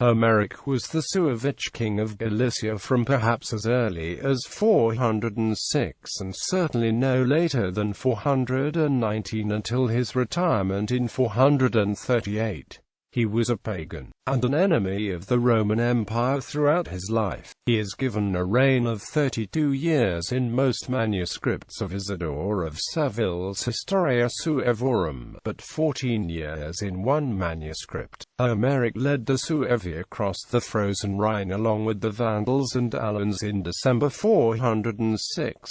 Hermeric was the Suevic King of Galicia from perhaps as early as 406 and certainly no later than 419 until his retirement in 438. He was a pagan, and an enemy of the Roman Empire throughout his life. He is given a reign of 32 years in most manuscripts of Isidore of Seville's Historia Suevorum, but 14 years in one manuscript. Hermeric led the Suevi across the frozen Rhine along with the Vandals and Alans in December 406.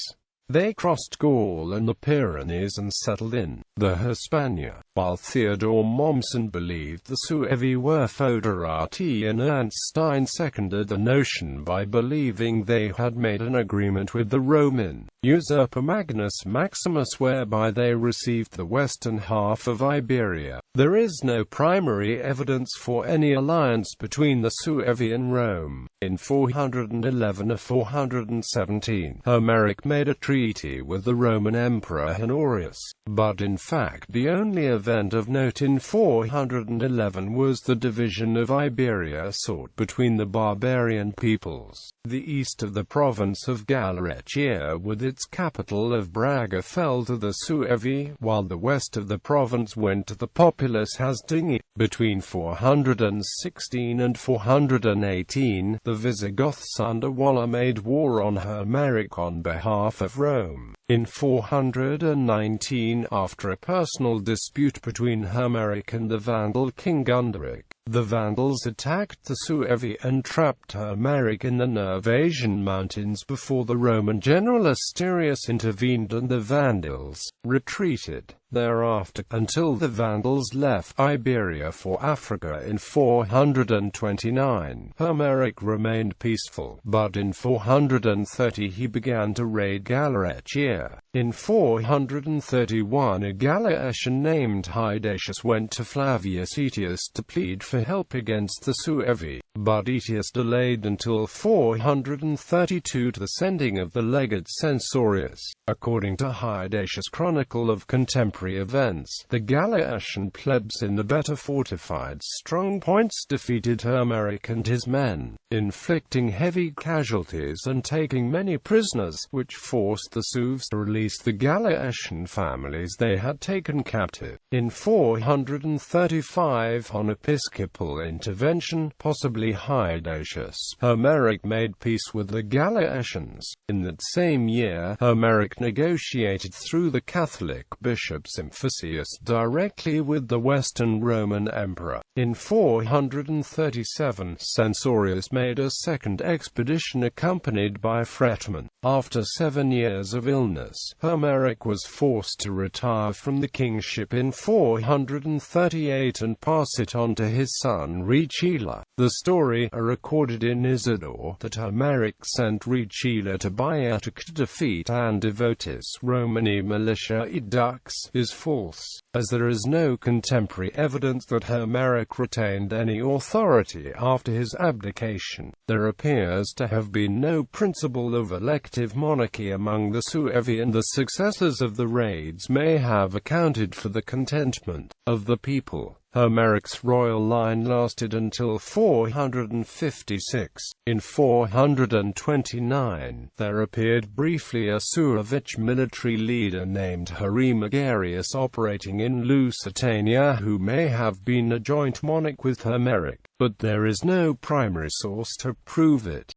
They crossed Gaul and the Pyrenees and settled in the Hispania, while Theodore Mommsen believed the Suevi were foederati, and Ernstein seconded the notion by believing they had made an agreement with the Roman usurper Magnus Maximus whereby they received the western half of Iberia. There is no primary evidence for any alliance between the Suevi and Rome. In 411 or 417, Hermeric made a treaty with the Roman Emperor Honorius, but in fact the only event of note in 411 was the division of Iberia sought between the barbarian peoples. The east of the province of Galicien with its capital of Braga fell to the Suevi, while the west of the province went to the populous Hasdingi. Between 416 and 418, the Visigoths under Walla made war on Hermeric on behalf of Rome. In 419, after a personal dispute between Hermeric and the Vandal king Gunderic, the Vandals attacked the Suevi and trapped Hermeric in the Nervasian mountains before the Roman general Asterius intervened and the Vandals retreated thereafter, until the Vandals left Iberia for Africa in 429. Hermeric remained peaceful, but in 430 he began to raid Galicien. In 431 a Galician named Hydatius went to Flavius Aetius to plead for help against the Suevi, but Aetius delayed until 432 the sending of the legate Censorius. According to Hydatius' Chronicle of Contemporary Events, the Galician plebs in the better fortified strong points defeated Hermeric and his men, inflicting heavy casualties and taking many prisoners, which forced the Sueves to release the Galician families they had taken captive. In 435, on episcopal intervention, possibly Hydatius, Hermeric made peace with the Galicians. In that same year, Hermeric negotiated through the Catholic bishop Symphosius directly with the Western Roman Emperor. In 437, Censorius made a second expedition accompanied by Fretman. After 7 years of illness, Hermeric was forced to retire from the kingship in 438 and pass it on to his son Richila. The story, recorded in Isidore, that Hermeric sent Richila to Boeotia to defeat and devotis Romani militia Dux, is false, as there is no contemporary evidence that Hermeric retained any authority after his abdication. There appears to have been no principle of elective monarchy among the Suevi, and the successes of the raids may have accounted for the contentment of the people. Hermeric's royal line lasted until 456. In 429, there appeared briefly a Suevic military leader named Hermegarius operating in Lusitania who may have been a joint monarch with Hermeric, but there is no primary source to prove it.